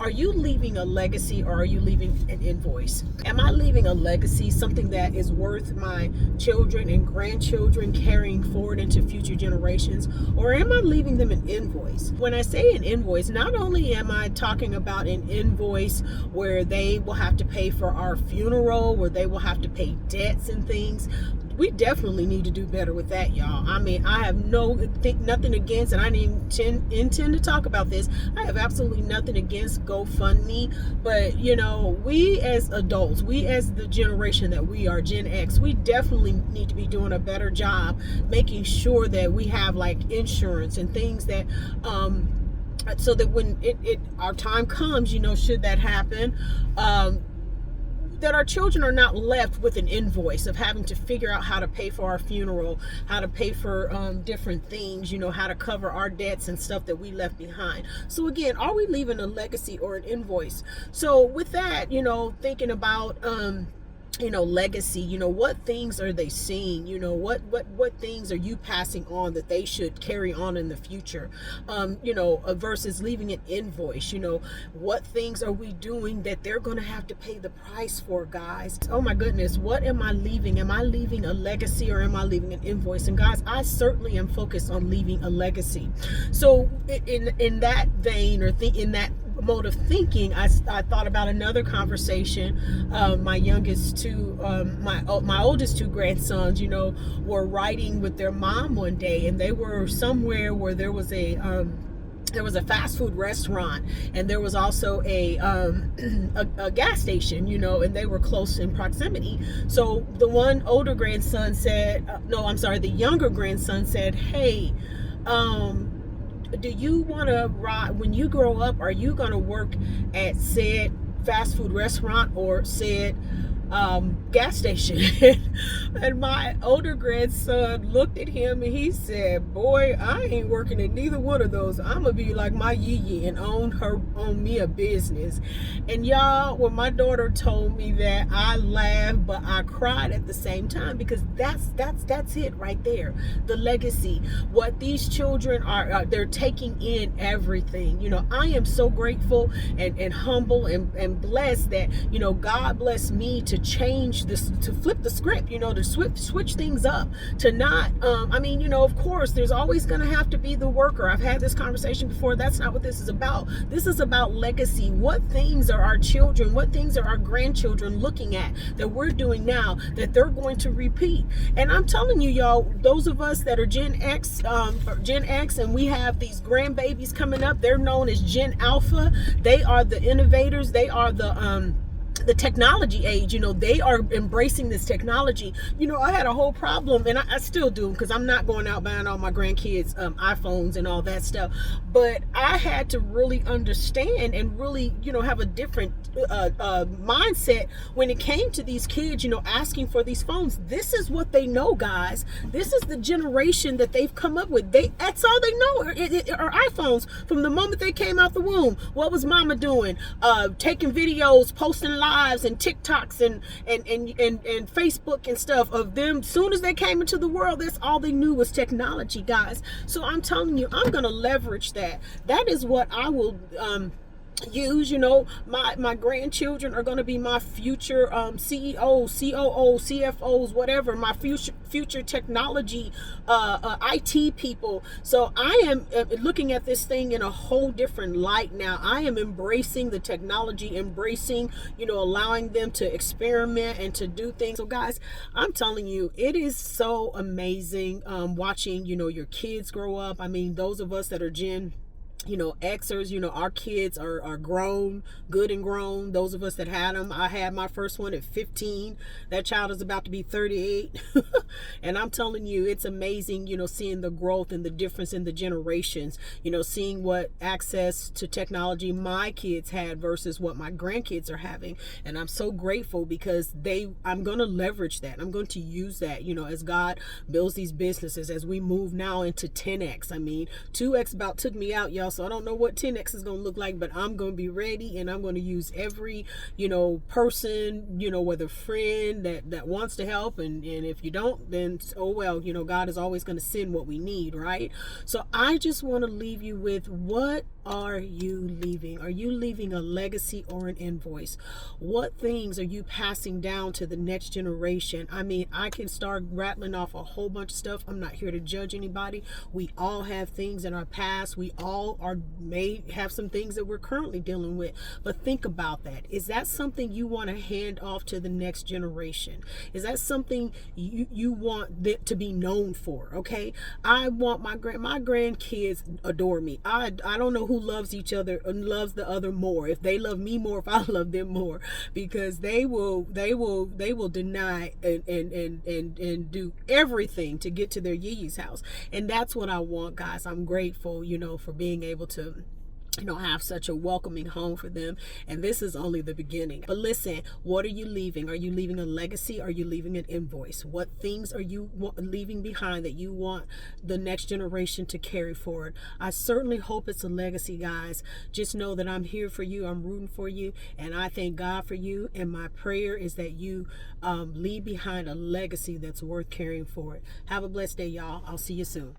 Are you leaving a legacy or are you leaving an invoice? Am I leaving a legacy, something that is worth my children and grandchildren carrying forward into future generations? Or am I leaving them an invoice? When I say an invoice, not only am I talking about an invoice where they will have to pay for our funeral, where they will have to pay debts and things. We definitely need to do better with that, y'all. I mean, I have nothing against, and I didn't intend to talk about this. I have absolutely nothing against GoFundMe, but we as adults, we as the generation that we are, Gen X, we definitely need to be doing a better job making sure that we have like insurance and things that so that when our time comes, should that happen, that our children are not left with an invoice of having to figure out how to pay for our funeral, how to pay for different things, how to cover our debts and stuff that we left behind. So again, are we leaving a legacy or an invoice? So with that, thinking about legacy, what things are they seeing? What things are you passing on that they should carry on in the future? Versus leaving an invoice, what things are we doing that they're going to have to pay the price for, guys? Oh my goodness, what am I leaving? Am I leaving a legacy or am I leaving an invoice? And guys, I certainly am focused on leaving a legacy. So in that vein, or in that mode of thinking, I thought about another conversation. My oldest two grandsons, were riding with their mom one day, and they were somewhere where there was a fast food restaurant, and there was also a gas station, and they were close in proximity. So the younger grandson said, hey, do you want to ride, when you grow up, are you going to work at said fast food restaurant or said gas station? And my older grandson looked at him and he said, boy, I ain't working at neither one of those. I'm gonna be like my Yee and own me a business. And y'all, when my daughter told me that, I laughed but I cried at the same time, because that's it right there. The legacy, what these children are, they're taking in everything. I am so grateful and humble and blessed that God blessed me to change this, to flip the script, to switch things up, to not of course there's always going to have to be the worker. I've had this conversation before. That's not what this is about. This is about legacy. What things are our children, what things are our grandchildren looking at that we're doing now that they're going to repeat? And I'm telling you, y'all, those of us that are Gen X, and we have these grandbabies coming up, they're known as Gen Alpha. They are the innovators. They are the technology age. They are embracing this technology. I had a whole problem, and I still do, because I'm not going out buying all my grandkids iPhones and all that stuff, but I had to really understand and really have a different mindset when it came to these kids asking for these phones. This is what they know, guys. This is the generation that they've come up with. That's all they know are iPhones. From the moment they came out the womb, what was mama doing? Taking videos, posting lives and TikToks and Facebook and stuff of them. Soon as they came into the world, that's all they knew was technology, guys. So I'm telling you, I'm gonna leverage that. That is what I will use. My grandchildren are going to be my future CEOs, COOs, CFOs, whatever, my future technology IT people. So I am looking at this thing in a whole different light now. I am embracing the technology, embracing, allowing them to experiment and to do things. So guys, I'm telling you, it is so amazing watching your kids grow up. I mean, those of us that are Gen Xers, our kids are grown, good and grown. Those of us that had them, I had my first one at 15. That child is about to be 38. And I'm telling you, it's amazing, seeing the growth and the difference in the generations, seeing what access to technology my kids had versus what my grandkids are having. And I'm so grateful, because I'm going to leverage that. I'm going to use that, as God builds these businesses, as we move now into 10X. I mean, 2X about took me out, y'all. house, so I don't know what 10X is going to look like, but I'm going to be ready, and I'm going to use every, person, whether friend that wants to help, and if you don't, then oh well, God is always going to send what we need, right? So I just want to leave you with, what are you leaving? Are you leaving a legacy or an invoice? What things are you passing down to the next generation? I mean, I can start rattling off a whole bunch of stuff. I'm not here to judge anybody. We all have things in our past. We all may have some things that we're currently dealing with. But think about that. Is that something you want to hand off to the next generation? Is that something you want to be known for? Okay, I want my grandkids adore me. I don't know who loves each other and loves the other more, if they love me more, if I love them more, because they will deny and do everything to get to their Yi's house. And that's what I want, guys. I'm grateful, for being able to have such a welcoming home for them. And this is only the beginning. But listen, what are you leaving? Are you leaving a legacy? Are you leaving an invoice? What things are you leaving behind that you want the next generation to carry forward? I certainly hope it's a legacy, guys. Just know that I'm here for you. I'm rooting for you. And I thank God for you. And my prayer is that you leave behind a legacy that's worth carrying forward. Have a blessed day, y'all. I'll see you soon.